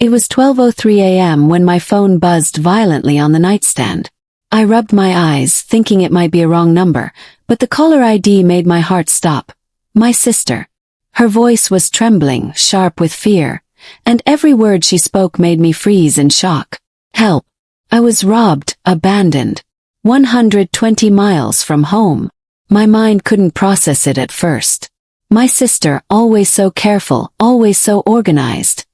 It was 12:03 a.m. when my phone buzzed violently on the nightstand. I rubbed my eyes, thinking it might be a wrong number, but the caller ID made my heart stop. My sister. Her voice was trembling, sharp with fear, and every word she spoke made me freeze in shock. Help. I was robbed, abandoned. 120 miles from home. My mind couldn't process it at first. My sister, always so careful, always so organized.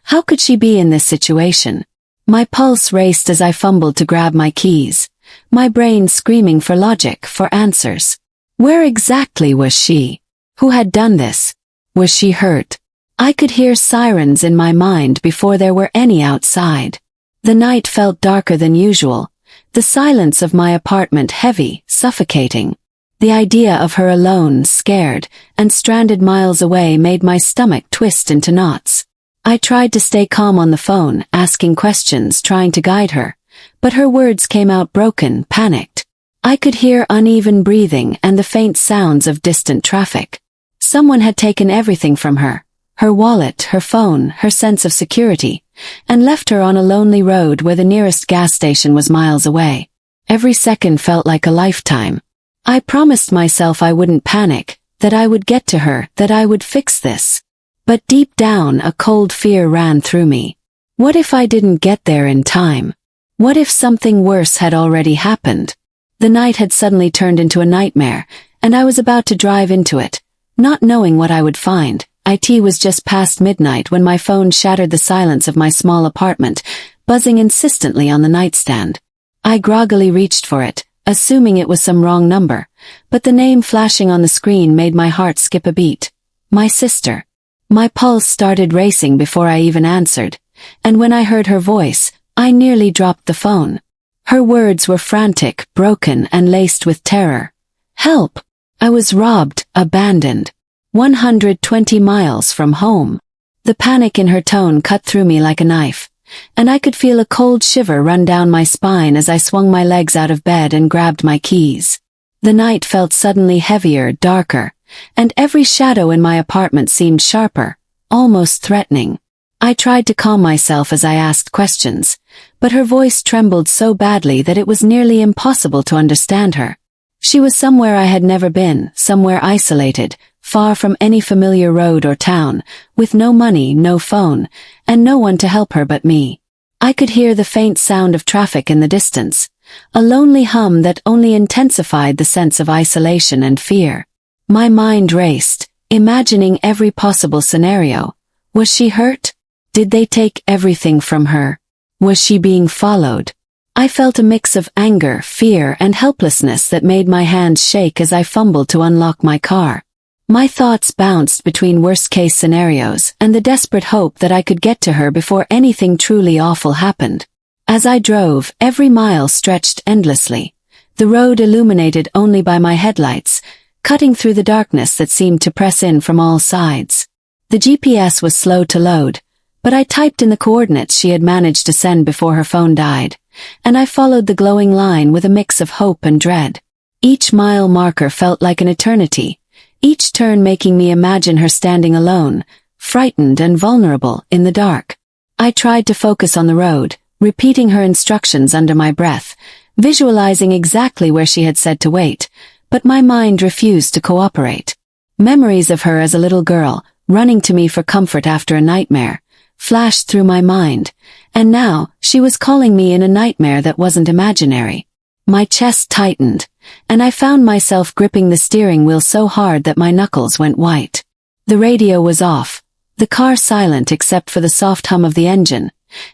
How could she be in this situation? My pulse raced as I fumbled to grab my keys, my brain screaming for logic, for answers. Where exactly was she? Who had done this? Was she hurt? I could hear sirens in my mind before there were any outside. The night felt darker than usual, the silence of my apartment heavy, suffocating. The idea of her alone, scared, and stranded miles away made my stomach twist into knots. I tried to stay calm on the phone, asking questions, trying to guide her, but her words came out broken, panicked. I could hear uneven breathing and the faint sounds of distant traffic. Someone had taken everything from her, her wallet, her phone, her sense of security, and left her on a lonely road where the nearest gas station was miles away. Every second felt like a lifetime. I promised myself I wouldn't panic, that I would get to her, that I would fix this. But deep down a cold fear ran through me. What if I didn't get there in time? What if something worse had already happened? The night had suddenly turned into a nightmare, and I was about to drive into it, not knowing what I would find. It was just past midnight when my phone shattered the silence of my small apartment, buzzing insistently on the nightstand. I groggily reached for it, assuming it was some wrong number, but the name flashing on the screen made my heart skip a beat. My sister. My pulse started racing before I even answered, and when I heard her voice, I nearly dropped the phone. Her words were frantic, broken, and laced with terror. Help! I was robbed, abandoned. 120 miles from home. The panic in her tone cut through me like a knife, and I could feel a cold shiver run down my spine as I swung my legs out of bed and grabbed my keys. The night felt suddenly heavier, darker, and every shadow in my apartment seemed sharper, almost threatening. I tried to calm myself as I asked questions, but her voice trembled so badly that it was nearly impossible to understand her. She was somewhere I had never been, somewhere isolated, far from any familiar road or town, with no money, no phone, and no one to help her but me. I could hear the faint sound of traffic in the distance, a lonely hum that only intensified the sense of isolation and fear. My mind raced, imagining every possible scenario. Was she hurt? Did they take everything from her? Was she being followed? I felt a mix of anger, fear, and helplessness that made my hands shake as I fumbled to unlock my car. My thoughts bounced between worst-case scenarios and the desperate hope that I could get to her before anything truly awful happened. As I drove, every mile stretched endlessly, the road illuminated only by my headlights, cutting through the darkness that seemed to press in from all sides. The GPS was slow to load, but I typed in the coordinates she had managed to send before her phone died, and I followed the glowing line with a mix of hope and dread. Each mile marker felt like an eternity, each turn making me imagine her standing alone, frightened and vulnerable, in the dark. I tried to focus on the road, repeating her instructions under my breath, visualizing exactly where she had said to wait, but my mind refused to cooperate. Memories of her as a little girl, running to me for comfort after a nightmare, flashed through my mind, and now she was calling me in a nightmare that wasn't imaginary. My chest tightened, and I found myself gripping the steering wheel so hard that my knuckles went white. The radio was off, the car silent except for the soft hum of the engine,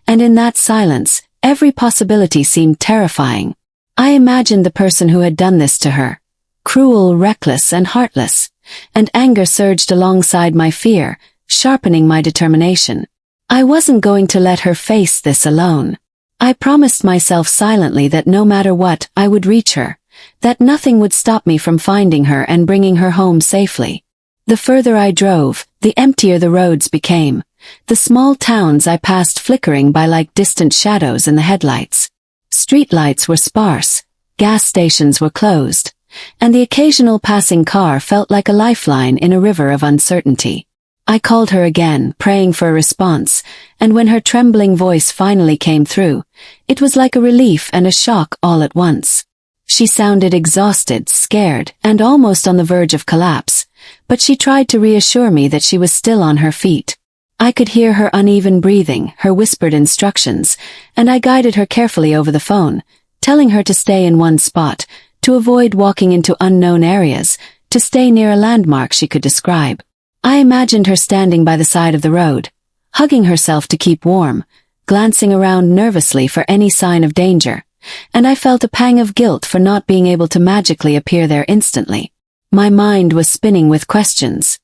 and in that silence, every possibility seemed terrifying. I imagined the person who had done this to her, cruel, reckless, and heartless, and anger surged alongside my fear, sharpening my determination. I wasn't going to let her face this alone. I promised myself silently that no matter what, I would reach her, that nothing would stop me from finding her and bringing her home safely. The further I drove, the emptier the roads became, the small towns I passed flickering by like distant shadows in the headlights. Streetlights were sparse, gas stations were closed, and the occasional passing car felt like a lifeline in a river of uncertainty. I called her again, praying for a response, and when her trembling voice finally came through, it was like a relief and a shock all at once. She sounded exhausted, scared, and almost on the verge of collapse, but she tried to reassure me that she was still on her feet. I could hear her uneven breathing, her whispered instructions, and I guided her carefully over the phone, telling her to stay in one spot, to avoid walking into unknown areas, to stay near a landmark she could describe. I imagined her standing by the side of the road, hugging herself to keep warm, glancing around nervously for any sign of danger, and I felt a pang of guilt for not being able to magically appear there instantly. My mind was spinning with questions.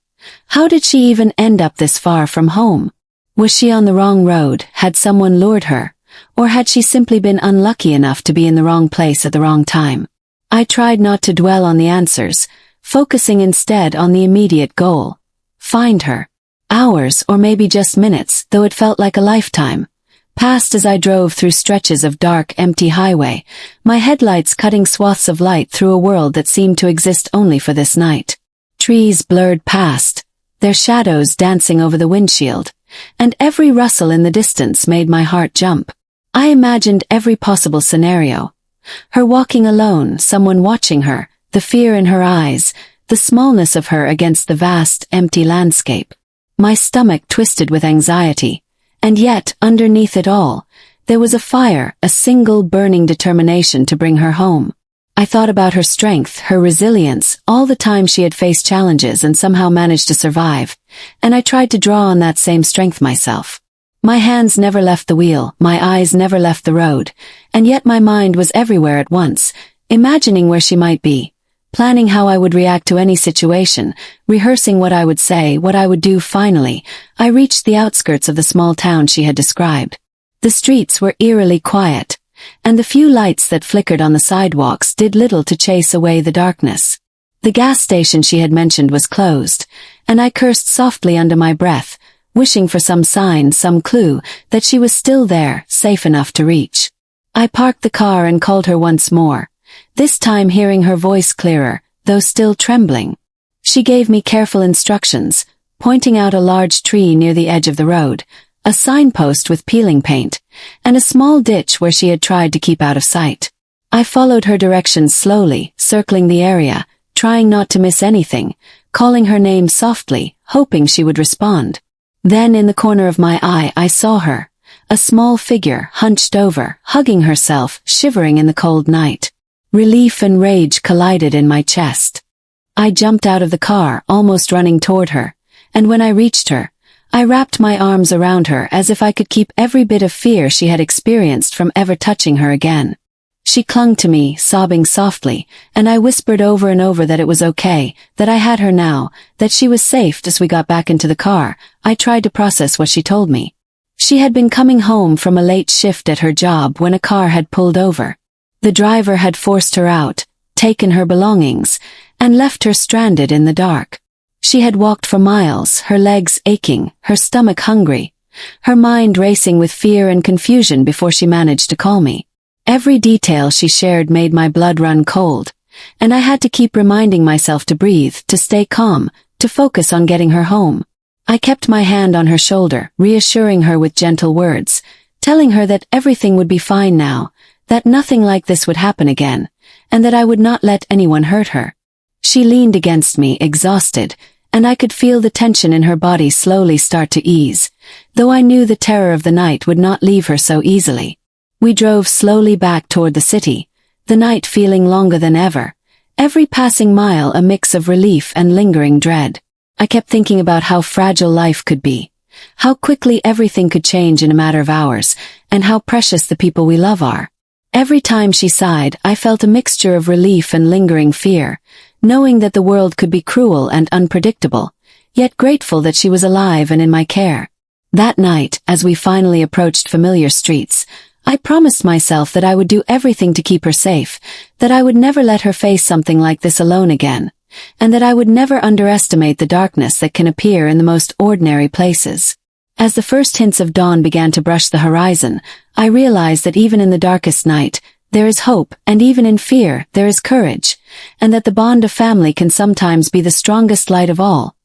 How did she even end up this far from home? Was she on the wrong road? Had someone lured her? Or had she simply been unlucky enough to be in the wrong place at the wrong time? I tried not to dwell on the answers, focusing instead on the immediate goal. Find her. Hours, or maybe just minutes, though it felt like a lifetime, passed as I drove through stretches of dark, empty highway, my headlights cutting swaths of light through a world that seemed to exist only for this night. Trees blurred past, their shadows dancing over the windshield, and every rustle in the distance made my heart jump. I imagined every possible scenario. Her walking alone, someone watching her, the fear in her eyes, the smallness of her against the vast, empty landscape. My stomach twisted with anxiety, and yet, underneath it all, there was a fire, a single burning determination to bring her home. I thought about her strength, her resilience, all the time she had faced challenges and somehow managed to survive, and I tried to draw on that same strength myself. My hands never left the wheel, my eyes never left the road, and yet my mind was everywhere at once, imagining where she might be, planning how I would react to any situation, rehearsing what I would say, what I would do. Finally, I reached the outskirts of the small town she had described. The streets were eerily quiet, and the few lights that flickered on the sidewalks did little to chase away the darkness. The gas station she had mentioned was closed, and I cursed softly under my breath, wishing for some sign, some clue, that she was still there, safe enough to reach. I parked the car and called her once more, this time hearing her voice clearer, though still trembling. She gave me careful instructions, pointing out a large tree near the edge of the road, a signpost with peeling paint, and a small ditch where she had tried to keep out of sight. I followed her directions slowly, circling the area, trying not to miss anything, calling her name softly, hoping she would respond. Then in the corner of my eye I saw her, a small figure, hunched over, hugging herself, shivering in the cold night. Relief and rage collided in my chest. I jumped out of the car, almost running toward her, and when I reached her, I wrapped my arms around her as if I could keep every bit of fear she had experienced from ever touching her again. She clung to me, sobbing softly, and I whispered over and over that it was okay, that I had her now, that she was safe. As we got back into the car, I tried to process what she told me. She had been coming home from a late shift at her job when a car had pulled over. The driver had forced her out, taken her belongings, and left her stranded in the dark. She had walked for miles, her legs aching, her stomach hungry, her mind racing with fear and confusion before she managed to call me. Every detail she shared made my blood run cold, and I had to keep reminding myself to breathe, to stay calm, to focus on getting her home. I kept my hand on her shoulder, reassuring her with gentle words, telling her that everything would be fine now, that nothing like this would happen again, and that I would not let anyone hurt her. She leaned against me, exhausted, and I could feel the tension in her body slowly start to ease, though I knew the terror of the night would not leave her so easily. We drove slowly back toward the city, the night feeling longer than ever, every passing mile a mix of relief and lingering dread. I kept thinking about how fragile life could be, how quickly everything could change in a matter of hours, and how precious the people we love are. Every time she sighed, I felt a mixture of relief and lingering fear, knowing that the world could be cruel and unpredictable, yet grateful that she was alive and in my care. That night, as we finally approached familiar streets, I promised myself that I would do everything to keep her safe, that I would never let her face something like this alone again, and that I would never underestimate the darkness that can appear in the most ordinary places. As the first hints of dawn began to brush the horizon, I realized that even in the darkest night, there is hope, and even in fear, there is courage, and that the bond of family can sometimes be the strongest light of all.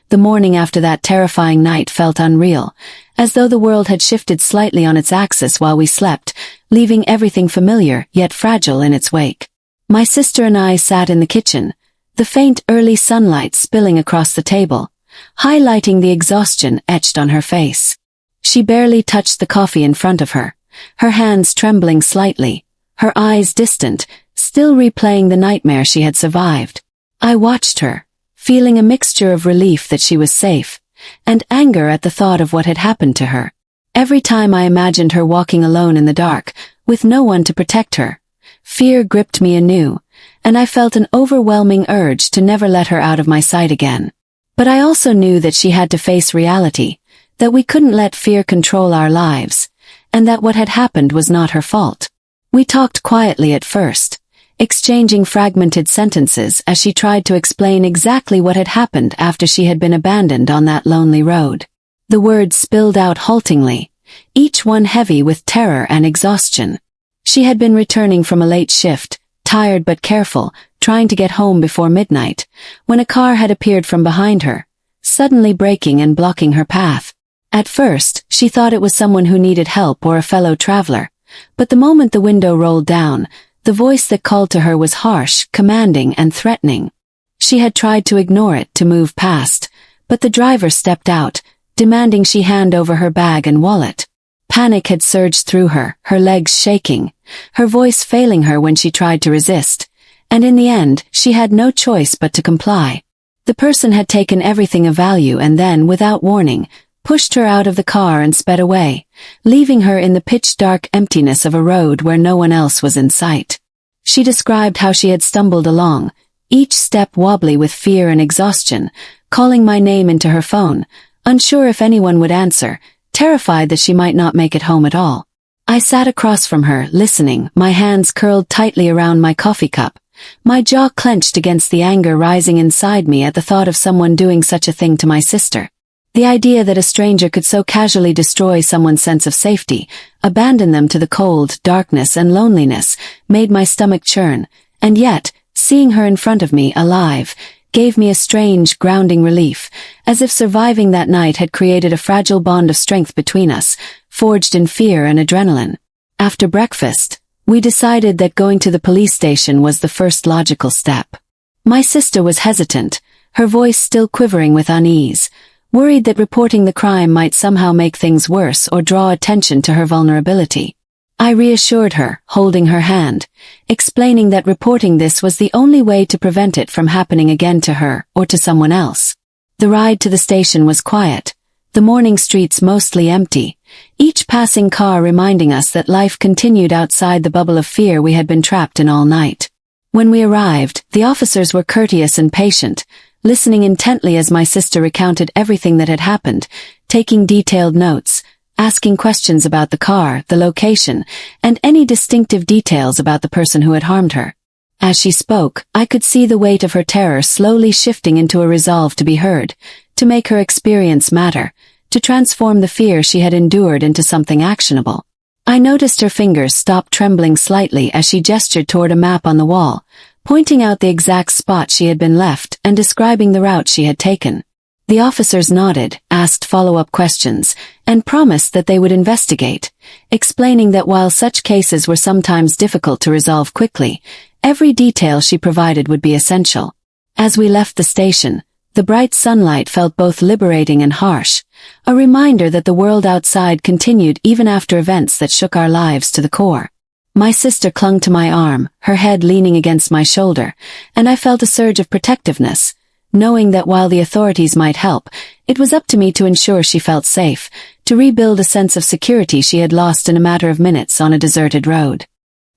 The morning after that terrifying night felt unreal, as though the world had shifted slightly on its axis while we slept, leaving everything familiar yet fragile in its wake. My sister and I sat in the kitchen, the faint early sunlight spilling across the table, highlighting the exhaustion etched on her face. She barely touched the coffee in front of her, her hands trembling slightly, her eyes distant, still replaying the nightmare she had survived. I watched her, feeling a mixture of relief that she was safe, and anger at the thought of what had happened to her. Every time I imagined her walking alone in the dark, with no one to protect her, fear gripped me anew, and I felt an overwhelming urge to never let her out of my sight again. But I also knew that she had to face reality, that we couldn't let fear control our lives, and that what had happened was not her fault. We talked quietly at first, exchanging fragmented sentences as she tried to explain exactly what had happened after she had been abandoned on that lonely road. The words spilled out haltingly, each one heavy with terror and exhaustion. She had been returning from a late shift, tired but careful, trying to get home before midnight, when a car had appeared from behind her, suddenly braking and blocking her path. At first, she thought it was someone who needed help or a fellow traveler, but the moment the window rolled down, the voice that called to her was harsh, commanding, and threatening. She had tried to ignore it, to move past, but the driver stepped out, demanding she hand over her bag and wallet. Panic had surged through her, her legs shaking, her voice failing her when she tried to resist, and in the end, she had no choice but to comply. The person had taken everything of value and then, without warning, pushed her out of the car and sped away, leaving her in the pitch-dark emptiness of a road where no one else was in sight. She described how she had stumbled along, each step wobbly with fear and exhaustion, calling my name into her phone, unsure if anyone would answer, terrified that she might not make it home at all. I sat across from her, listening, my hands curled tightly around my coffee cup, my jaw clenched against the anger rising inside me at the thought of someone doing such a thing to my sister. The idea that a stranger could so casually destroy someone's sense of safety, abandon them to the cold, darkness, and loneliness, made my stomach churn, and yet, seeing her in front of me, alive, gave me a strange, grounding relief, as if surviving that night had created a fragile bond of strength between us, forged in fear and adrenaline. After breakfast, we decided that going to the police station was the first logical step. My sister was hesitant, her voice still quivering with unease, worried that reporting the crime might somehow make things worse or draw attention to her vulnerability. I reassured her, holding her hand, explaining that reporting this was the only way to prevent it from happening again to her or to someone else. The ride to the station was quiet, the morning streets mostly empty, each passing car reminding us that life continued outside the bubble of fear we had been trapped in all night. When we arrived, the officers were courteous and patient, listening intently as my sister recounted everything that had happened, taking detailed notes, asking questions about the car, the location, and any distinctive details about the person who had harmed her. As she spoke, I could see the weight of her terror slowly shifting into a resolve to be heard, to make her experience matter, to transform the fear she had endured into something actionable. I noticed her fingers stop trembling slightly as she gestured toward a map on the wall, pointing out the exact spot she had been left and describing the route she had taken. The officers nodded, asked follow-up questions, and promised that they would investigate, explaining that while such cases were sometimes difficult to resolve quickly, every detail she provided would be essential. As we left the station, the bright sunlight felt both liberating and harsh, a reminder that the world outside continued even after events that shook our lives to the core. My sister clung to my arm, her head leaning against my shoulder, and I felt a surge of protectiveness, knowing that while the authorities might help, it was up to me to ensure she felt safe, to rebuild a sense of security she had lost in a matter of minutes on a deserted road.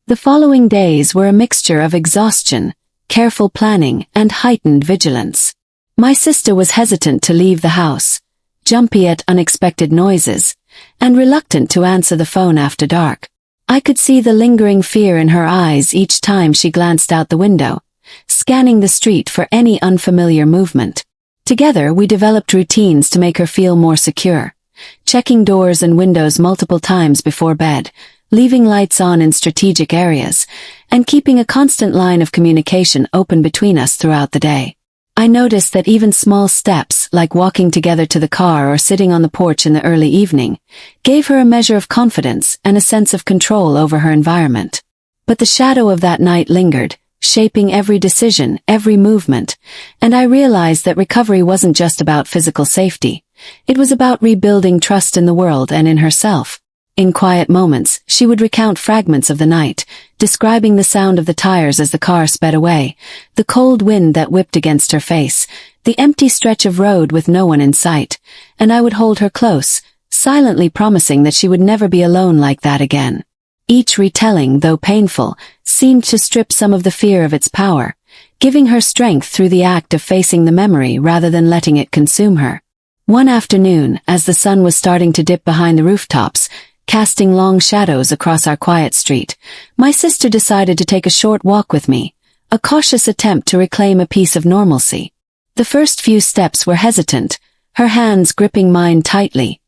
The following days were a mixture of exhaustion, careful planning, and heightened vigilance. My sister was hesitant to leave the house, jumpy at unexpected noises, and reluctant to answer the phone after dark. I could see the lingering fear in her eyes each time she glanced out the window, scanning the street for any unfamiliar movement. Together we developed routines to make her feel more secure, checking doors and windows multiple times before bed, leaving lights on in strategic areas, and keeping a constant line of communication open between us throughout the day. I noticed that even small steps, like walking together to the car or sitting on the porch in the early evening, gave her a measure of confidence and a sense of control over her environment. But the shadow of that night lingered, shaping every decision, every movement, and I realized that recovery wasn't just about physical safety. It was about rebuilding trust in the world and in herself. In quiet moments, she would recount fragments of the night, describing the sound of the tires as the car sped away, the cold wind that whipped against her face, the empty stretch of road with no one in sight, and I would hold her close, silently promising that she would never be alone like that again. Each retelling, though painful, seemed to strip some of the fear of its power, giving her strength through the act of facing the memory rather than letting it consume her. One afternoon, as the sun was starting to dip behind the rooftops, casting long shadows across our quiet street, my sister decided to take a short walk with me, a cautious attempt to reclaim a piece of normalcy. The first few steps were hesitant, her hands gripping mine tightly,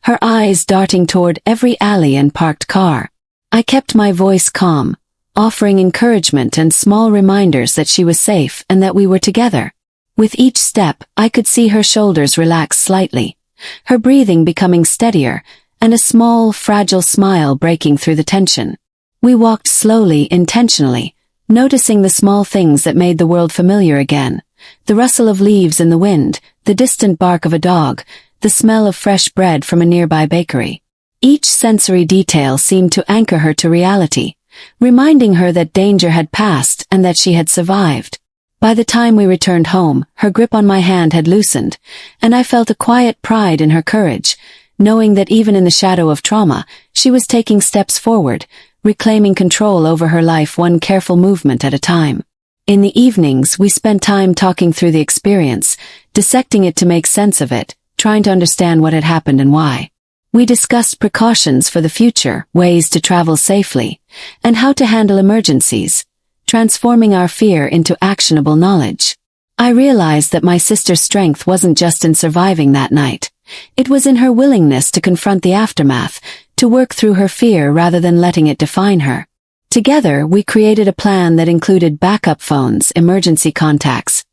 her eyes darting toward every alley and parked car. I kept my voice calm, offering encouragement and small reminders that she was safe and that we were together. With each step, I could see her shoulders relax slightly, her breathing becoming steadier, and a small, fragile smile breaking through the tension. We walked slowly, intentionally, noticing the small things that made the world familiar again, the rustle of leaves in the wind, the distant bark of a dog, the smell of fresh bread from a nearby bakery. Each sensory detail seemed to anchor her to reality, reminding her that danger had passed and that she had survived. By the time we returned home, her grip on my hand had loosened, and I felt a quiet pride in her courage, knowing that even in the shadow of trauma, she was taking steps forward, reclaiming control over her life one careful movement at a time. In the evenings, we spent time talking through the experience, dissecting it to make sense of it, trying to understand what had happened and why. We discussed precautions for the future, ways to travel safely, and how to handle emergencies, transforming our fear into actionable knowledge. I realized that my sister's strength wasn't just in surviving that night. It was in her willingness to confront the aftermath, to work through her fear rather than letting it define her. Together, we created a plan that included backup phones, emergency contacts,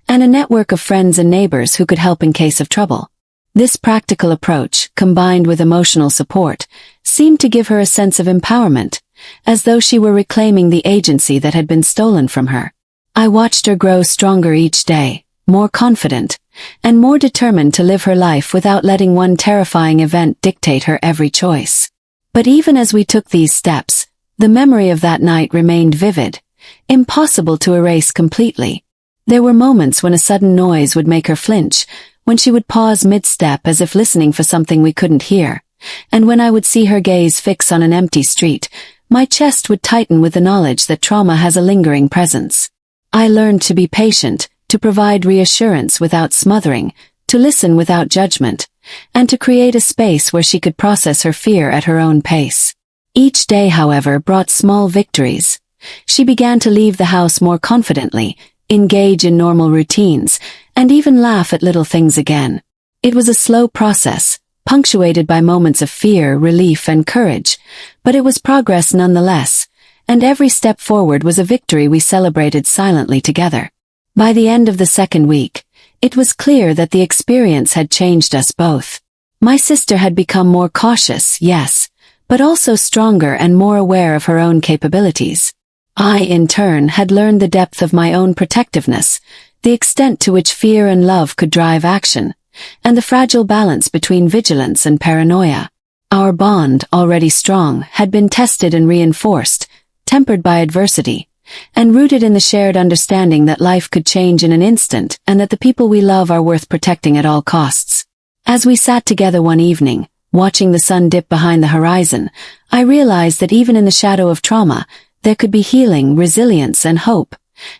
and a network of friends and neighbors who could help in case of trouble. This practical approach, combined with emotional support, seemed to give her a sense of empowerment, as though she were reclaiming the agency that had been stolen from her. I watched her grow stronger each day, more confident, and more determined to live her life without letting one terrifying event dictate her every choice. But even as we took these steps, the memory of that night remained vivid, impossible to erase completely. There were moments when a sudden noise would make her flinch, when she would pause mid-step as if listening for something we couldn't hear, and when I would see her gaze fix on an empty street, my chest would tighten with the knowledge that trauma has a lingering presence. I learned to be patient, to provide reassurance without smothering, to listen without judgment, and to create a space where she could process her fear at her own pace. Each day, however, brought small victories. She began to leave the house more confidently, engage in normal routines, and even laugh at little things again. It was a slow process, punctuated by moments of fear, relief, and courage, but it was progress nonetheless, and every step forward was a victory we celebrated silently together. By the end of the second week, it was clear that the experience had changed us both. My sister had become more cautious, yes, but also stronger and more aware of her own capabilities. I, in turn, had learned the depth of my own protectiveness, the extent to which fear and love could drive action, and the fragile balance between vigilance and paranoia. Our bond, already strong, had been tested and reinforced, tempered by adversity, and rooted in the shared understanding that life could change in an instant and that the people we love are worth protecting at all costs. As we sat together one evening, watching the sun dip behind the horizon, I realized that even in the shadow of trauma, there could be healing, resilience, and hope,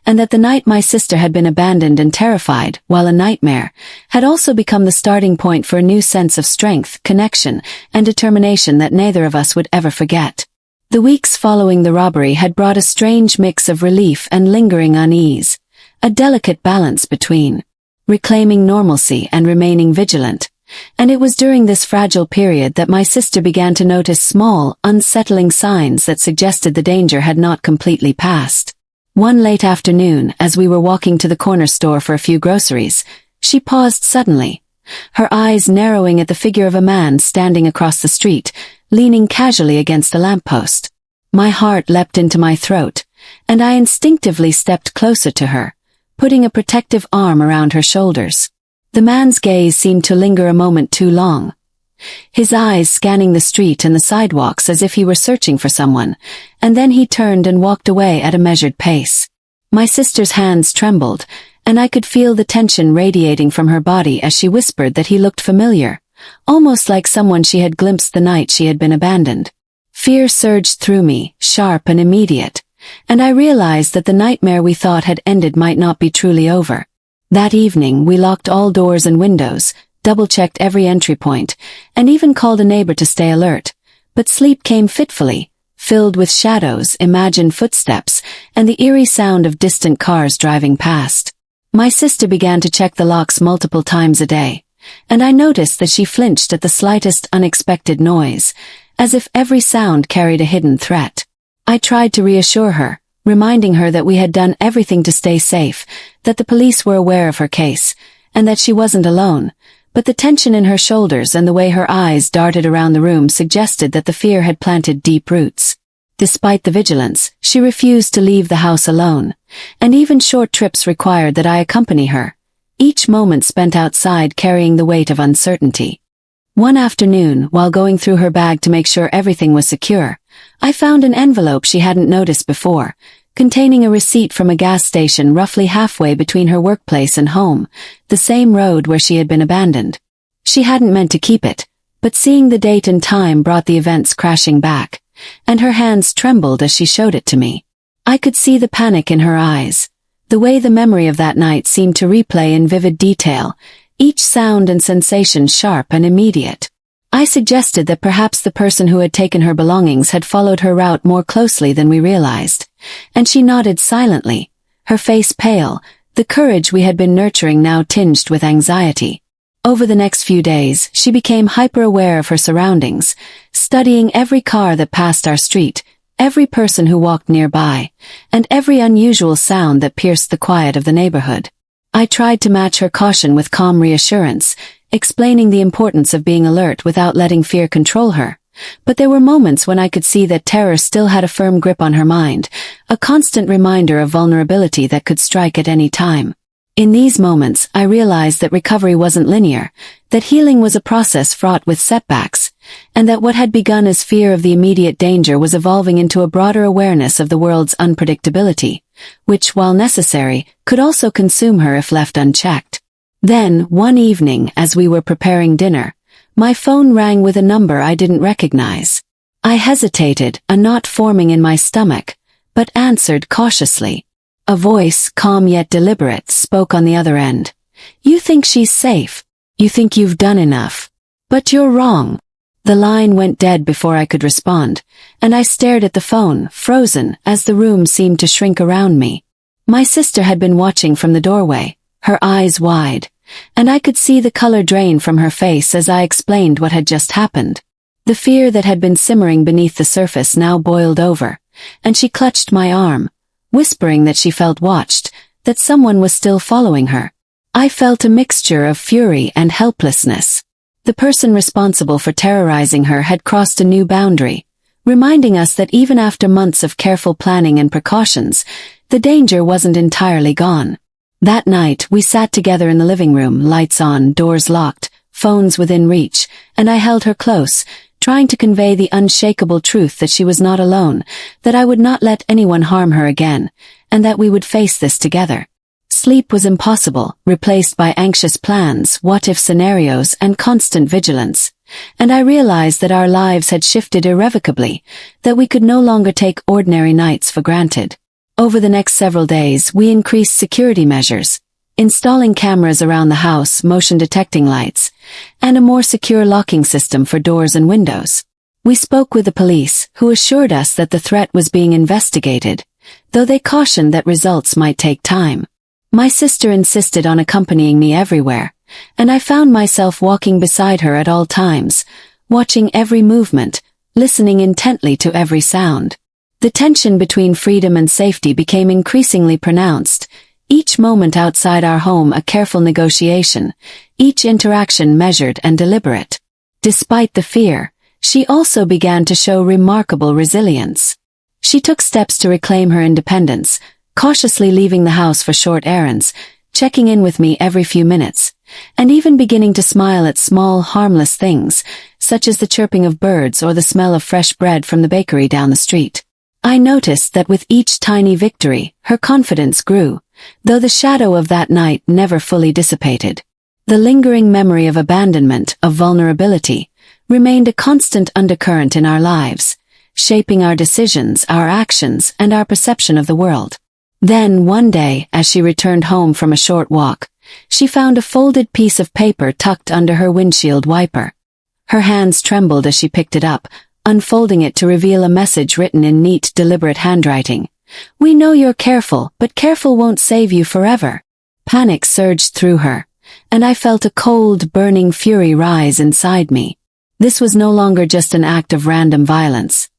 and that the night my sister had been abandoned and terrified, while a nightmare, had also become the starting point for a new sense of strength, connection, and determination that neither of us would ever forget. The weeks following the robbery had brought a strange mix of relief and lingering unease, a delicate balance between reclaiming normalcy and remaining vigilant, and it was during this fragile period that my sister began to notice small, unsettling signs that suggested the danger had not completely passed. One late afternoon, as we were walking to the corner store for a few groceries, She paused suddenly, her eyes narrowing at the figure of a man standing across the street, leaning casually against a lamppost. My heart leapt into my throat, and I instinctively stepped closer to her, putting a protective arm around her shoulders. The man's gaze seemed to linger a moment too long, his eyes scanning the street and the sidewalks as if he were searching for someone, and then he turned and walked away at a measured pace. My sister's hands trembled, and I could feel the tension radiating from her body as she whispered that he looked familiar, almost like someone she had glimpsed the night she had been abandoned. Fear surged through me, sharp and immediate, and I realized that the nightmare we thought had ended might not be truly over. That evening we locked all doors and windows, double-checked every entry point, and even called a neighbor to stay alert, but sleep came fitfully, filled with shadows, imagined footsteps, and the eerie sound of distant cars driving past. My sister began to check the locks multiple times a day, and I noticed that she flinched at the slightest unexpected noise, as if every sound carried a hidden threat. I tried to reassure her, reminding her that we had done everything to stay safe, that the police were aware of her case, and that she wasn't alone, but the tension in her shoulders and the way her eyes darted around the room suggested that the fear had planted deep roots. Despite the vigilance, she refused to leave the house alone, and even short trips required that I accompany her, each moment spent outside carrying the weight of uncertainty. One afternoon, while going through her bag to make sure everything was secure, I found an envelope she hadn't noticed before, containing a receipt from a gas station roughly halfway between her workplace and home, the same road where she had been abandoned. She hadn't meant to keep it, but seeing the date and time brought the events crashing back, and her hands trembled as she showed it to me. I could see the panic in her eyes, the way the memory of that night seemed to replay in vivid detail, each sound and sensation sharp and immediate. I suggested that perhaps the person who had taken her belongings had followed her route more closely than we realized, and she nodded silently, her face pale, the courage we had been nurturing now tinged with anxiety. Over the next few days, she became hyper-aware of her surroundings, studying every car that passed our street, every person who walked nearby, and every unusual sound that pierced the quiet of the neighborhood. I tried to match her caution with calm reassurance, explaining the importance of being alert without letting fear control her. But there were moments when I could see that terror still had a firm grip on her mind, a constant reminder of vulnerability that could strike at any time. In these moments, I realized that recovery wasn't linear, that healing was a process fraught with setbacks, and that what had begun as fear of the immediate danger was evolving into a broader awareness of the world's unpredictability, which, while necessary, could also consume her if left unchecked. Then, one evening, as we were preparing dinner, my phone rang with a number I didn't recognize. I hesitated, a knot forming in my stomach, but answered cautiously. A voice, calm yet deliberate, spoke on the other end. "You think she's safe. You think you've done enough. But you're wrong." The line went dead before I could respond, and I stared at the phone, frozen, as the room seemed to shrink around me. My sister had been watching from the doorway, her eyes wide, and I could see the color drain from her face as I explained what had just happened. The fear that had been simmering beneath the surface now boiled over, and she clutched my arm, whispering that she felt watched, that someone was still following her. I felt a mixture of fury and helplessness. The person responsible for terrorizing her had crossed a new boundary, reminding us that even after months of careful planning and precautions, the danger wasn't entirely gone. That night, we sat together in the living room, lights on, doors locked, phones within reach, and I held her close, trying to convey the unshakable truth that she was not alone, that I would not let anyone harm her again, and that we would face this together. Sleep was impossible, replaced by anxious plans, what-if scenarios, and constant vigilance, and I realized that our lives had shifted irrevocably, that we could no longer take ordinary nights for granted. Over the next several days, we increased security measures, installing cameras around the house, motion-detecting lights, and a more secure locking system for doors and windows. We spoke with the police, who assured us that the threat was being investigated, though they cautioned that results might take time. My sister insisted on accompanying me everywhere, and I found myself walking beside her at all times, watching every movement, listening intently to every sound. The tension between freedom and safety became increasingly pronounced, Each moment outside our home a careful negotiation, each interaction measured and deliberate. Despite the fear, she also began to show remarkable resilience. She took steps to reclaim her independence, cautiously leaving the house for short errands, checking in with me every few minutes, and even beginning to smile at small, harmless things, such as the chirping of birds or the smell of fresh bread from the bakery down the street. I noticed that with each tiny victory, her confidence grew, though the shadow of that night never fully dissipated. The lingering memory of abandonment, of vulnerability, remained a constant undercurrent in our lives, shaping our decisions, our actions, and our perception of the world. Then, one day, as she returned home from a short walk, she found a folded piece of paper tucked under her windshield wiper. Her hands trembled as she picked it up, unfolding it to reveal a message written in neat, deliberate handwriting. "We know you're careful, but careful won't save you forever." Panic surged through her, and I felt a cold, burning fury rise inside me. This was no longer just an act of random violence.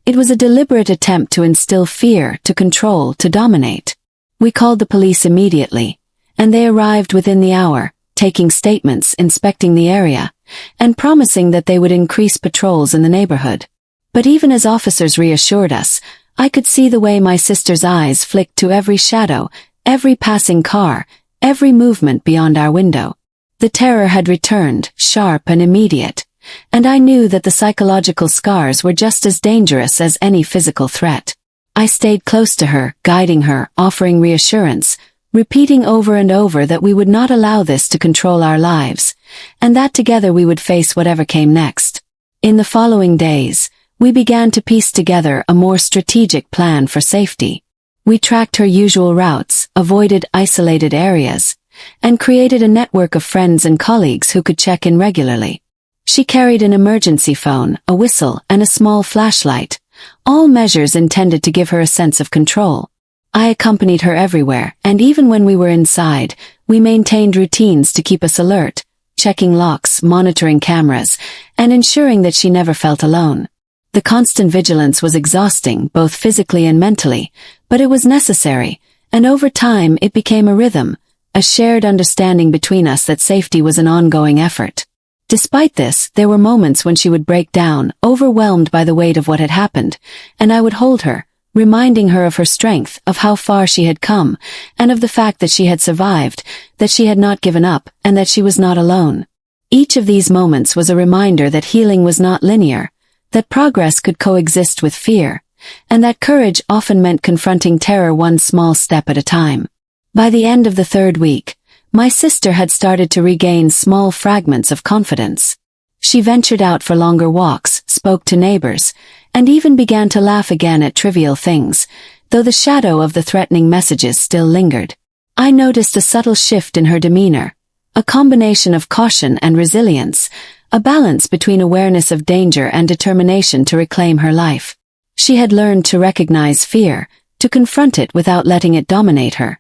It was a deliberate attempt to instill fear, to control, to dominate. We called the police immediately, and they arrived within the hour, taking statements, inspecting the area, and promising that they would increase patrols in the neighborhood. But even as officers reassured us, I could see the way my sister's eyes flicked to every shadow, every passing car, every movement beyond our window. The terror had returned, sharp and immediate, and I knew that the psychological scars were just as dangerous as any physical threat. I stayed close to her, guiding her, offering reassurance, repeating over and over that we would not allow this to control our lives, and that together we would face whatever came next. In the following days, we began to piece together a more strategic plan for safety. We tracked her usual routes, avoided isolated areas, and created a network of friends and colleagues who could check in regularly. She carried an emergency phone, a whistle, and a small flashlight, all measures intended to give her a sense of control. I accompanied her everywhere, and even when we were inside, we maintained routines to keep us alert, checking locks, monitoring cameras, and ensuring that she never felt alone. The constant vigilance was exhausting, both physically and mentally, but it was necessary, and over time it became a rhythm, a shared understanding between us that safety was an ongoing effort. Despite this, there were moments when she would break down, overwhelmed by the weight of what had happened, and I would hold her, reminding her of her strength, of how far she had come, and of the fact that she had survived, that she had not given up, and that she was not alone. Each of these moments was a reminder that healing was not linear, that progress could coexist with fear, and that courage often meant confronting terror one small step at a time. By the end of the third week, my sister had started to regain small fragments of confidence. She ventured out for longer walks, spoke to neighbors, and even began to laugh again at trivial things, though the shadow of the threatening messages still lingered. I noticed a subtle shift in her demeanor, a combination of caution and resilience, a balance between awareness of danger and determination to reclaim her life. She had learned to recognize fear, to confront it without letting it dominate her,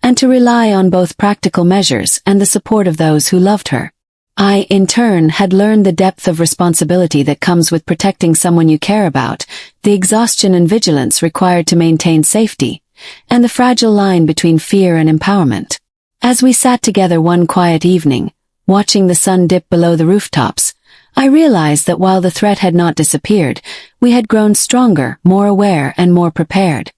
and to rely on both practical measures and the support of those who loved her. I, in turn, had learned the depth of responsibility that comes with protecting someone you care about, the exhaustion and vigilance required to maintain safety, and the fragile line between fear and empowerment. As we sat together one quiet evening, watching the sun dip below the rooftops, I realized that while the threat had not disappeared, we had grown stronger, more aware, and more prepared.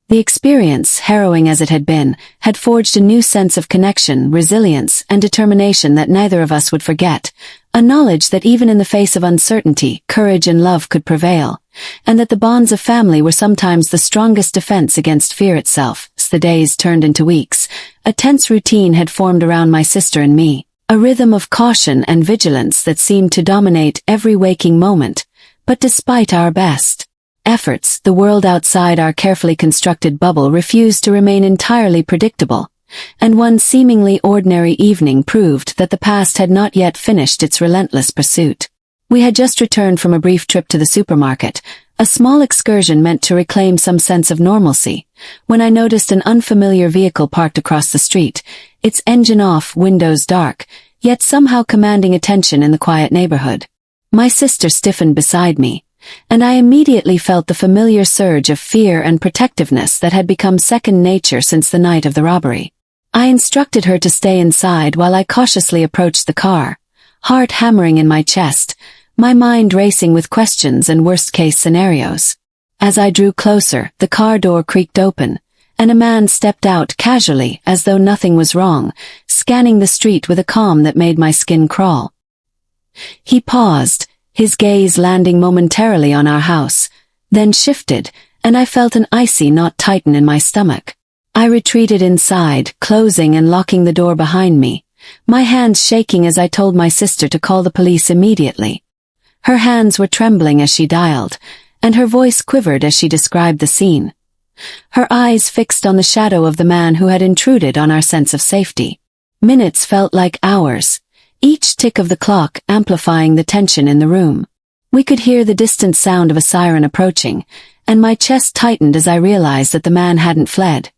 The experience, harrowing as it had been, had forged a new sense of connection, resilience, and determination that neither of us would forget, a knowledge that even in the face of uncertainty, courage and love could prevail, and that the bonds of family were sometimes the strongest defense against fear itself. As the days turned into weeks, a tense routine had formed around my sister and me, a rhythm of caution and vigilance that seemed to dominate every waking moment. But despite our best efforts, the world outside our carefully constructed bubble refused to remain entirely predictable, and one seemingly ordinary evening proved that the past had not yet finished its relentless pursuit. We had just returned from a brief trip to the supermarket, a small excursion meant to reclaim some sense of normalcy, when I noticed an unfamiliar vehicle parked across the street, its engine off, windows dark, yet somehow commanding attention in the quiet neighborhood. My sister stiffened beside me, and I immediately felt the familiar surge of fear and protectiveness that had become second nature since the night of the robbery. I instructed her to stay inside while I cautiously approached the car, heart hammering in my chest, my mind racing with questions and worst-case scenarios. As I drew closer, the car door creaked open, and a man stepped out casually as though nothing was wrong, scanning the street with a calm that made my skin crawl. He paused, his gaze landing momentarily on our house, then shifted, and I felt an icy knot tighten in my stomach. I retreated inside, closing and locking the door behind me, my hands shaking as I told my sister to call the police immediately. Her hands were trembling as she dialed, and her voice quivered as she described the scene. Her eyes fixed on the shadow of the man who had intruded on our sense of safety. Minutes felt like hours, each tick of the clock amplifying the tension in the room. We could hear the distant sound of a siren approaching, and my chest tightened as I realized that the man hadn't fled.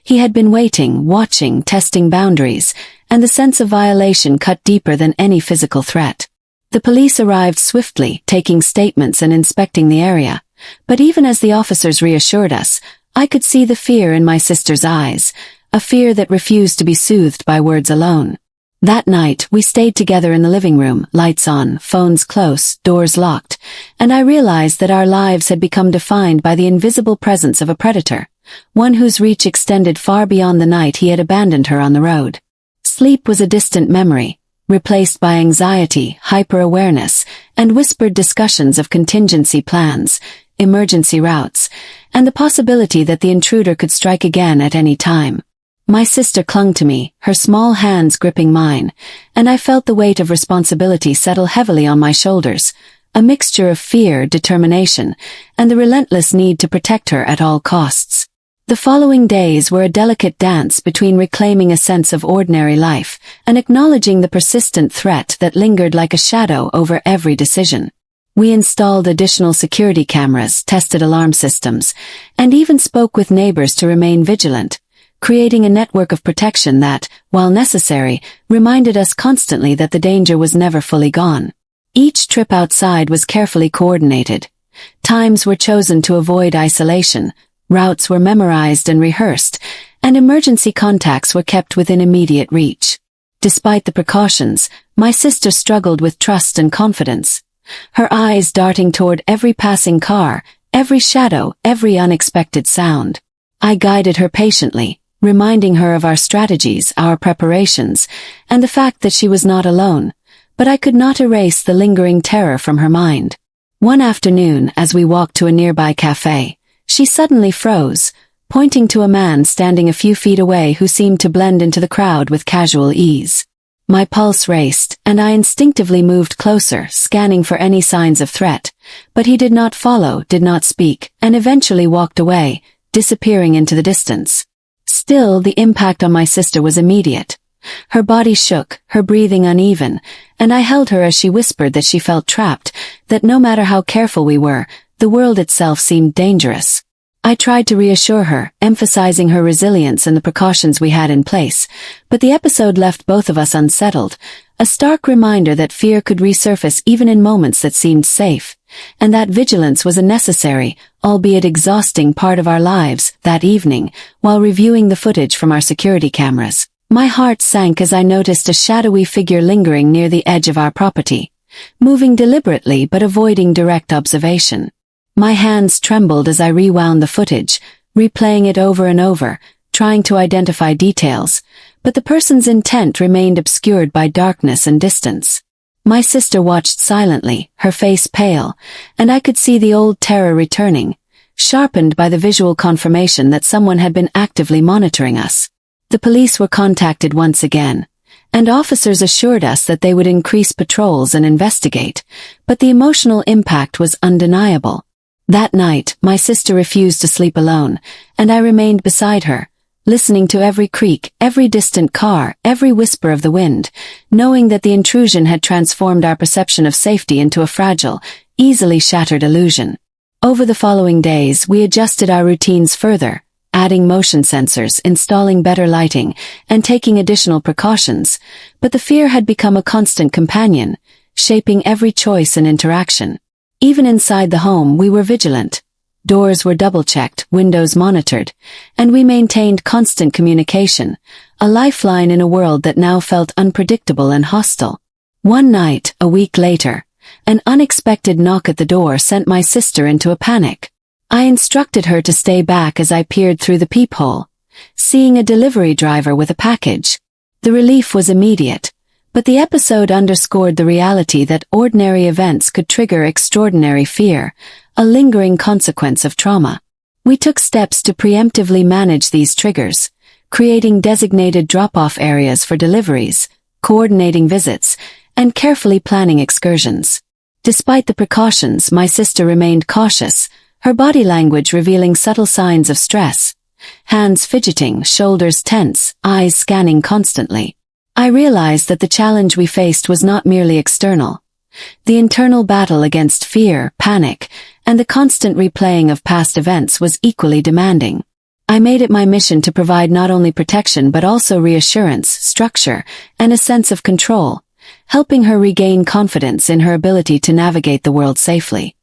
He had been waiting, watching, testing boundaries, and the sense of violation cut deeper than any physical threat. The police arrived swiftly, taking statements and inspecting the area, but even as the officers reassured us, I could see the fear in my sister's eyes, a fear that refused to be soothed by words alone. That night, we stayed together in the living room, lights on, phones close, doors locked, and I realized that our lives had become defined by the invisible presence of a predator, one whose reach extended far beyond the night he had abandoned her on the road. Sleep was a distant memory, replaced by anxiety, hyper-awareness, and whispered discussions of contingency plans, emergency routes, and the possibility that the intruder could strike again at any time. My sister clung to me, her small hands gripping mine, and I felt the weight of responsibility settle heavily on my shoulders, a mixture of fear, determination, and the relentless need to protect her at all costs. The following days were a delicate dance between reclaiming a sense of ordinary life and acknowledging the persistent threat that lingered like a shadow over every decision. We installed additional security cameras, tested alarm systems, and even spoke with neighbors to remain vigilant, creating a network of protection that, while necessary, reminded us constantly that the danger was never fully gone. Each trip outside was carefully coordinated. Times were chosen to avoid isolation, routes were memorized and rehearsed, and emergency contacts were kept within immediate reach. Despite the precautions, my sister struggled with trust and confidence, her eyes darting toward every passing car, every shadow, every unexpected sound. I guided her patiently, reminding her of our strategies, our preparations, and the fact that she was not alone, but I could not erase the lingering terror from her mind. One afternoon, as we walked to a nearby cafe, she suddenly froze, pointing to a man standing a few feet away who seemed to blend into the crowd with casual ease. My pulse raced, and I instinctively moved closer, scanning for any signs of threat, but he did not follow, did not speak, and eventually walked away, disappearing into the distance. Still, the impact on my sister was immediate. Her body shook, her breathing uneven, and I held her as she whispered that she felt trapped, that no matter how careful we were, the world itself seemed dangerous. I tried to reassure her, emphasizing her resilience and the precautions we had in place, but the episode left both of us unsettled, a stark reminder that fear could resurface even in moments that seemed safe, and that vigilance was a necessary, albeit exhausting part of our lives. That evening, while reviewing the footage from our security cameras, my heart sank as I noticed a shadowy figure lingering near the edge of our property, moving deliberately but avoiding direct observation. My hands trembled as I rewound the footage, replaying it over and over, trying to identify details, but the person's intent remained obscured by darkness and distance. My sister watched silently, her face pale, and I could see the old terror returning, sharpened by the visual confirmation that someone had been actively monitoring us. The police were contacted once again, and officers assured us that they would increase patrols and investigate, but the emotional impact was undeniable. That night, my sister refused to sleep alone, and I remained beside her, listening to every creak, every distant car, every whisper of the wind, knowing that the intrusion had transformed our perception of safety into a fragile, easily shattered illusion. Over the following days, we adjusted our routines further, adding motion sensors, installing better lighting, and taking additional precautions, but the fear had become a constant companion, shaping every choice and interaction. Even inside the home, we were vigilant. Doors were double-checked, windows monitored, and we maintained constant communication, a lifeline in a world that now felt unpredictable and hostile. One night, a week later, an unexpected knock at the door sent my sister into a panic. I instructed her to stay back as I peered through the peephole, seeing a delivery driver with a package. The relief was immediate, but the episode underscored the reality that ordinary events could trigger extraordinary fear, a lingering consequence of trauma. We took steps to preemptively manage these triggers, creating designated drop-off areas for deliveries, coordinating visits, and carefully planning excursions. Despite the precautions, my sister remained cautious, her body language revealing subtle signs of stress. Hands fidgeting, shoulders tense, eyes scanning constantly. I realized that the challenge we faced was not merely external. The internal battle against fear, panic, and the constant replaying of past events was equally demanding. I made it my mission to provide not only protection but also reassurance, structure, and a sense of control, helping her regain confidence in her ability to navigate the world safely.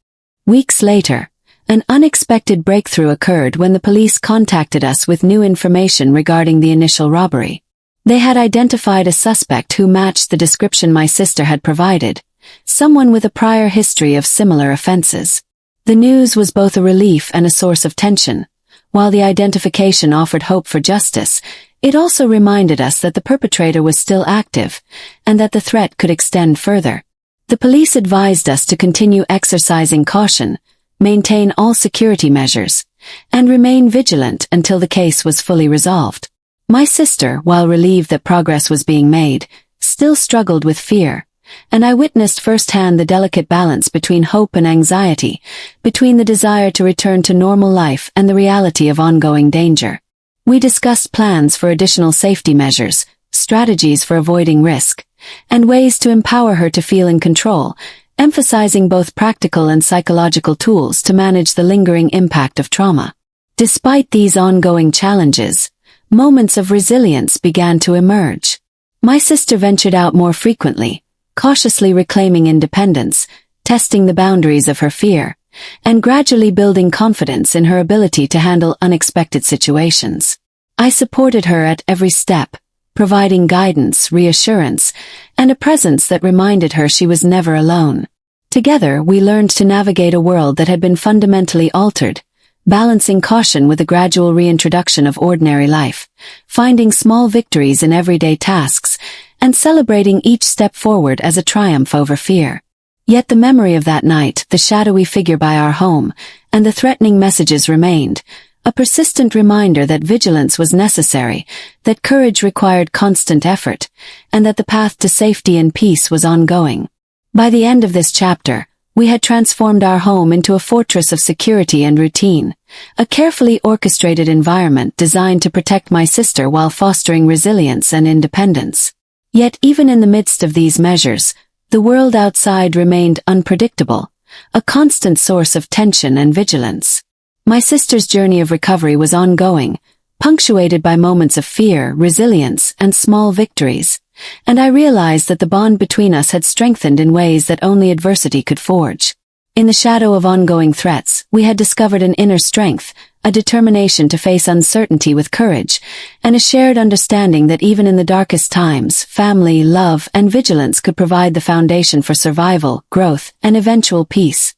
Weeks later, an unexpected breakthrough occurred when the police contacted us with new information regarding the initial robbery. They had identified a suspect who matched the description my sister had provided, someone with a prior history of similar offenses. The news was both a relief and a source of tension. While the identification offered hope for justice, it also reminded us that the perpetrator was still active, and that the threat could extend further. The police advised us to continue exercising caution, maintain all security measures, and remain vigilant until the case was fully resolved. My sister, while relieved that progress was being made, still struggled with fear, and I witnessed firsthand the delicate balance between hope and anxiety, between the desire to return to normal life and the reality of ongoing danger. We discussed plans for additional safety measures, strategies for avoiding risk, and ways to empower her to feel in control, emphasizing both practical and psychological tools to manage the lingering impact of trauma. Despite these ongoing challenges, moments of resilience began to emerge. My sister ventured out more frequently, cautiously reclaiming independence, testing the boundaries of her fear, and gradually building confidence in her ability to handle unexpected situations. I supported her at every step, providing guidance, reassurance, and a presence that reminded her she was never alone. Together, we learned to navigate a world that had been fundamentally altered, balancing caution with a gradual reintroduction of ordinary life, finding small victories in everyday tasks, and celebrating each step forward as a triumph over fear. Yet the memory of that night, the shadowy figure by our home, and the threatening messages remained, a persistent reminder that vigilance was necessary, that courage required constant effort, and that the path to safety and peace was ongoing. By the end of this chapter, we had transformed our home into a fortress of security and routine, a carefully orchestrated environment designed to protect my sister while fostering resilience and independence. Yet even in the midst of these measures, the world outside remained unpredictable, a constant source of tension and vigilance. My sister's journey of recovery was ongoing, punctuated by moments of fear, resilience, and small victories, and I realized that the bond between us had strengthened in ways that only adversity could forge. In the shadow of ongoing threats, we had discovered an inner strength, a determination to face uncertainty with courage, and a shared understanding that even in the darkest times, family, love, and vigilance could provide the foundation for survival, growth, and eventual peace.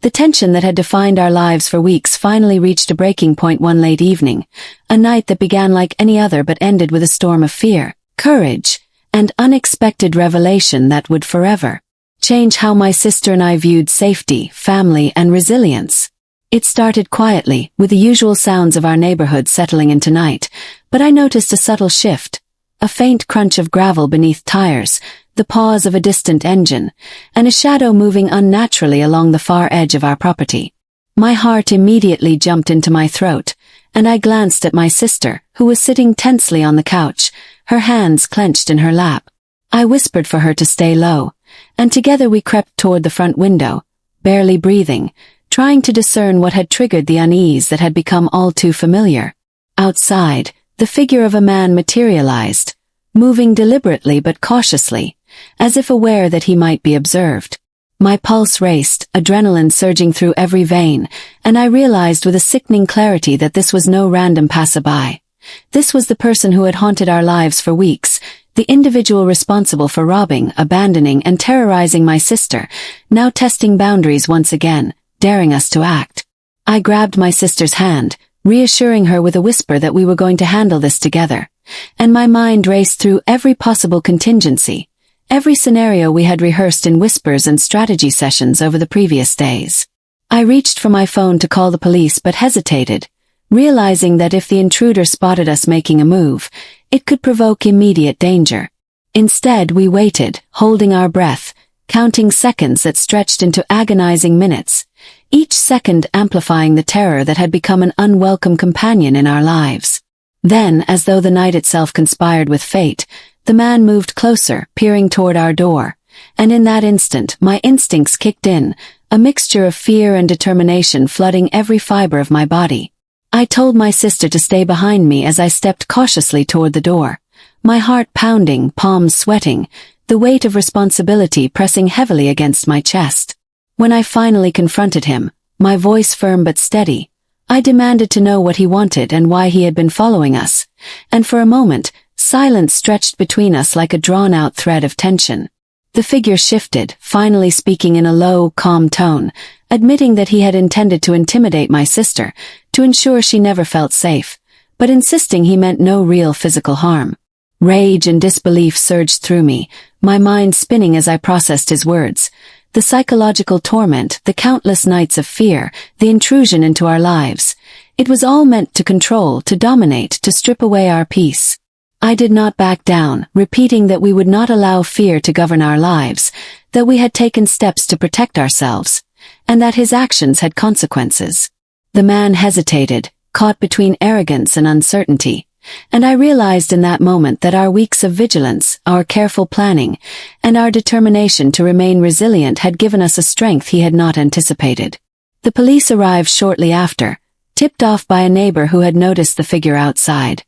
The tension that had defined our lives for weeks finally reached a breaking point one late evening, a night that began like any other but ended with a storm of fear, courage, and unexpected revelation that would forever change how my sister and I viewed safety, family, and resilience. It started quietly, with the usual sounds of our neighborhood settling into night, but I noticed a subtle shift, a faint crunch of gravel beneath tires, the pause of a distant engine, and a shadow moving unnaturally along the far edge of our property. My heart immediately jumped into my throat, and I glanced at my sister, who was sitting tensely on the couch, her hands clenched in her lap. I whispered for her to stay low, and together we crept toward the front window, barely breathing, trying to discern what had triggered the unease that had become all too familiar. Outside, the figure of a man materialized, moving deliberately but cautiously, as if aware that he might be observed. My pulse raced, adrenaline surging through every vein, and I realized with a sickening clarity that this was no random passerby. This was the person who had haunted our lives for weeks, the individual responsible for robbing, abandoning, and terrorizing my sister, now testing boundaries once again, daring us to act. I grabbed my sister's hand, reassuring her with a whisper that we were going to handle this together, and my mind raced through every possible contingency, every scenario we had rehearsed in whispers and strategy sessions over the previous days. I reached for my phone to call the police but hesitated, realizing that if the intruder spotted us making a move, it could provoke immediate danger. Instead, we waited, holding our breath, counting seconds that stretched into agonizing minutes, each second amplifying the terror that had become an unwelcome companion in our lives. Then, as though the night itself conspired with fate, the man moved closer, peering toward our door, and in that instant my instincts kicked in, a mixture of fear and determination flooding every fiber of my body. I told my sister to stay behind me as I stepped cautiously toward the door, my heart pounding, palms sweating, the weight of responsibility pressing heavily against my chest. When I finally confronted him, my voice firm but steady, I demanded to know what he wanted and why he had been following us, and for a moment, silence stretched between us like a drawn-out thread of tension. The figure shifted, finally speaking in a low, calm tone, admitting that he had intended to intimidate my sister, to ensure she never felt safe, but insisting he meant no real physical harm. Rage and disbelief surged through me, my mind spinning as I processed his words. The psychological torment, the countless nights of fear, the intrusion into our lives. It was all meant to control, to dominate, to strip away our peace. I did not back down, repeating that we would not allow fear to govern our lives, that we had taken steps to protect ourselves, and that his actions had consequences. The man hesitated, caught between arrogance and uncertainty, and I realized in that moment that our weeks of vigilance, our careful planning, and our determination to remain resilient had given us a strength he had not anticipated. The police arrived shortly after, tipped off by a neighbor who had noticed the figure outside,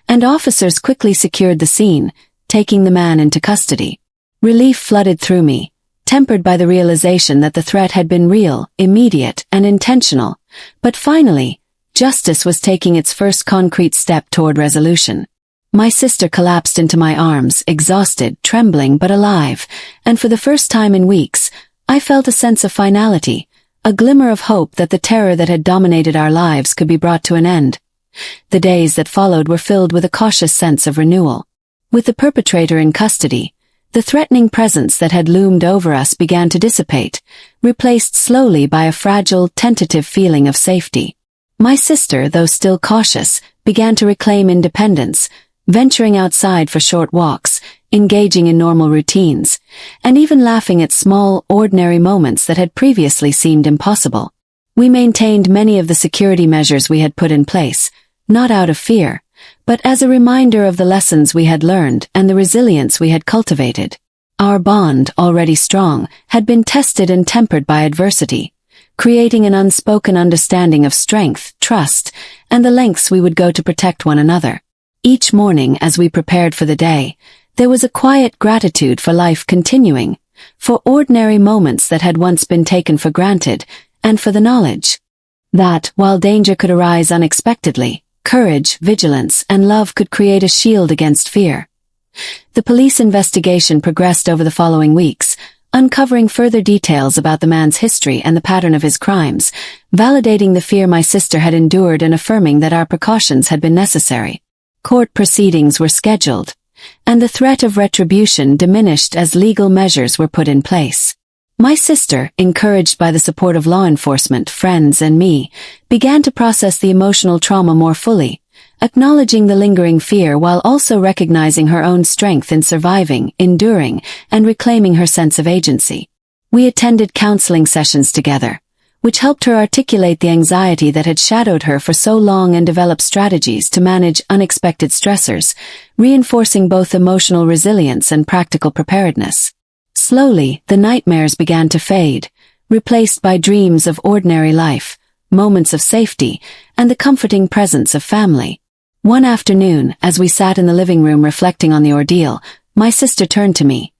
and officers quickly secured the scene, taking the man into custody. Relief flooded through me, tempered by the realization that the threat had been real, immediate, and intentional, but finally, justice was taking its first concrete step toward resolution. My sister collapsed into my arms, exhausted, trembling but alive, and for the first time in weeks, I felt a sense of finality, a glimmer of hope that the terror that had dominated our lives could be brought to an end. The days that followed were filled with a cautious sense of renewal. With the perpetrator in custody, the threatening presence that had loomed over us began to dissipate, replaced slowly by a fragile, tentative feeling of safety. My sister, though still cautious, began to reclaim independence, venturing outside for short walks, engaging in normal routines, and even laughing at small, ordinary moments that had previously seemed impossible. We maintained many of the security measures we had put in place, not out of fear, but as a reminder of the lessons we had learned and the resilience we had cultivated. Our bond, already strong, had been tested and tempered by adversity, creating an unspoken understanding of strength, trust, and the lengths we would go to protect one another. Each morning, as we prepared for the day, there was a quiet gratitude for life continuing, for ordinary moments that had once been taken for granted, and for the knowledge that, while danger could arise unexpectedly, courage, vigilance, and love could create a shield against fear. The police investigation progressed over the following weeks, uncovering further details about the man's history and the pattern of his crimes, validating the fear my sister had endured and affirming that our precautions had been necessary. Court proceedings were scheduled, and the threat of retribution diminished as legal measures were put in place. My sister, encouraged by the support of law enforcement, friends, and me, began to process the emotional trauma more fully, acknowledging the lingering fear while also recognizing her own strength in surviving, enduring, and reclaiming her sense of agency. We attended counseling sessions together, which helped her articulate the anxiety that had shadowed her for so long and develop strategies to manage unexpected stressors, reinforcing both emotional resilience and practical preparedness. Slowly, the nightmares began to fade, replaced by dreams of ordinary life, moments of safety, and the comforting presence of family. One afternoon, as we sat in the living room reflecting on the ordeal, my sister turned to me,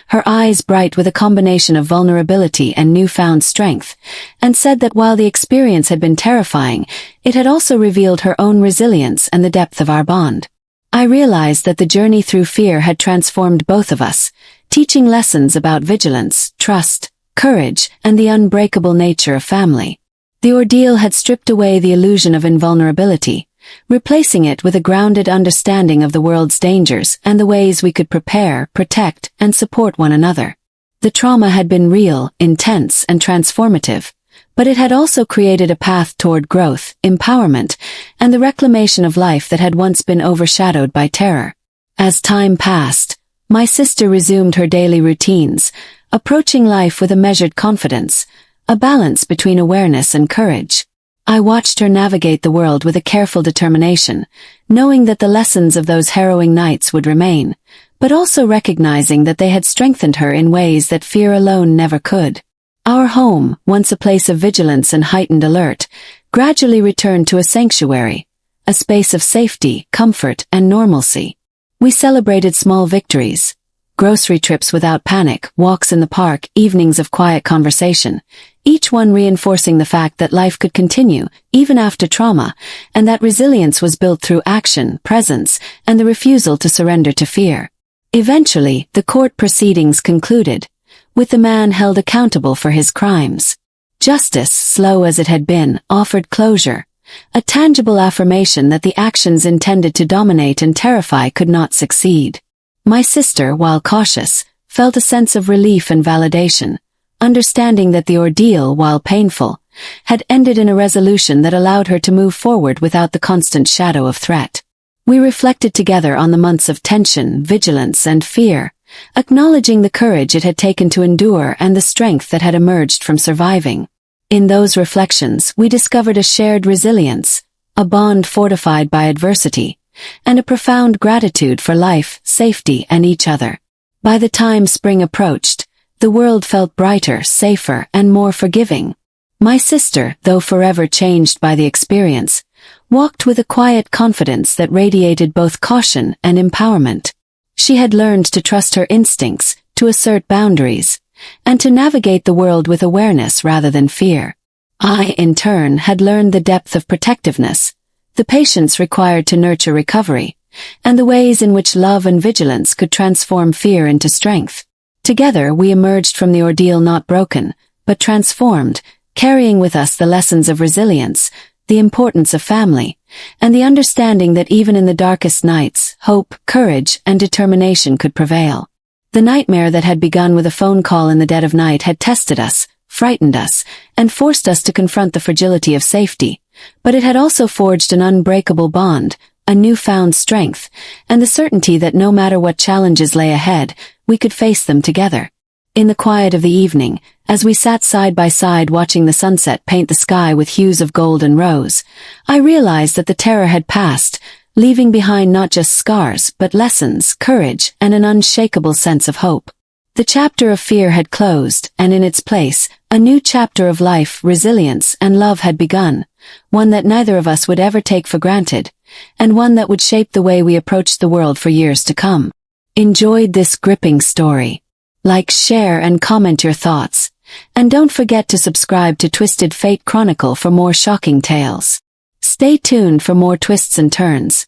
her eyes bright with a combination of vulnerability and newfound strength, and said that while the experience had been terrifying, it had also revealed her own resilience and the depth of our bond. I realized that the journey through fear had transformed both of us, teaching lessons about vigilance, trust, courage, and the unbreakable nature of family. The ordeal had stripped away the illusion of invulnerability, replacing it with a grounded understanding of the world's dangers and the ways we could prepare, protect, and support one another. The trauma had been real, intense, and transformative, but it had also created a path toward growth, empowerment, and the reclamation of life that had once been overshadowed by terror. As time passed, my sister resumed her daily routines, approaching life with a measured confidence, a balance between awareness and courage. I watched her navigate the world with a careful determination, knowing that the lessons of those harrowing nights would remain, but also recognizing that they had strengthened her in ways that fear alone never could. Our home, once a place of vigilance and heightened alert, gradually returned to a sanctuary, a space of safety, comfort, and normalcy. We celebrated small victories, grocery trips without panic, walks in the park, evenings of quiet conversation, each one reinforcing the fact that life could continue, even after trauma, and that resilience was built through action, presence, and the refusal to surrender to fear. Eventually, the court proceedings concluded, with the man held accountable for his crimes. Justice, slow as it had been, offered closure, a tangible affirmation that the actions intended to dominate and terrify could not succeed. My sister, while cautious, felt a sense of relief and validation, understanding that the ordeal, while painful, had ended in a resolution that allowed her to move forward without the constant shadow of threat. We reflected together on the months of tension, vigilance, and fear, acknowledging the courage it had taken to endure and the strength that had emerged from surviving. In those reflections, we discovered a shared resilience, a bond fortified by adversity, and a profound gratitude for life, safety, and each other. By the time spring approached, the world felt brighter, safer, and more forgiving. My sister, though forever changed by the experience, walked with a quiet confidence that radiated both caution and empowerment. She had learned to trust her instincts, to assert boundaries, and to navigate the world with awareness rather than fear. I, in turn, had learned the depth of protectiveness, the patience required to nurture recovery, and the ways in which love and vigilance could transform fear into strength. Together we emerged from the ordeal not broken, but transformed, carrying with us the lessons of resilience, the importance of family, and the understanding that even in the darkest nights, hope, courage, and determination could prevail. The nightmare that had begun with a phone call in the dead of night had tested us, frightened us, and forced us to confront the fragility of safety, but it had also forged an unbreakable bond, a newfound strength, and the certainty that no matter what challenges lay ahead, we could face them together. In the quiet of the evening, as we sat side by side watching the sunset paint the sky with hues of gold and rose, I realized that the terror had passed, leaving behind not just scars but lessons, courage, and an unshakable sense of hope. The chapter of fear had closed, and in its place, a new chapter of life, resilience, and love had begun, one that neither of us would ever take for granted, and one that would shape the way we approached the world for years to come. Enjoyed this gripping story? Like, share, and comment your thoughts. And don't forget to subscribe to Twisted Fate Chronicle for more shocking tales. Stay tuned for more twists and turns.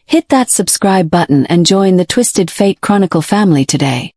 Hit that subscribe button and join the Twisted Fate Chronicle family today.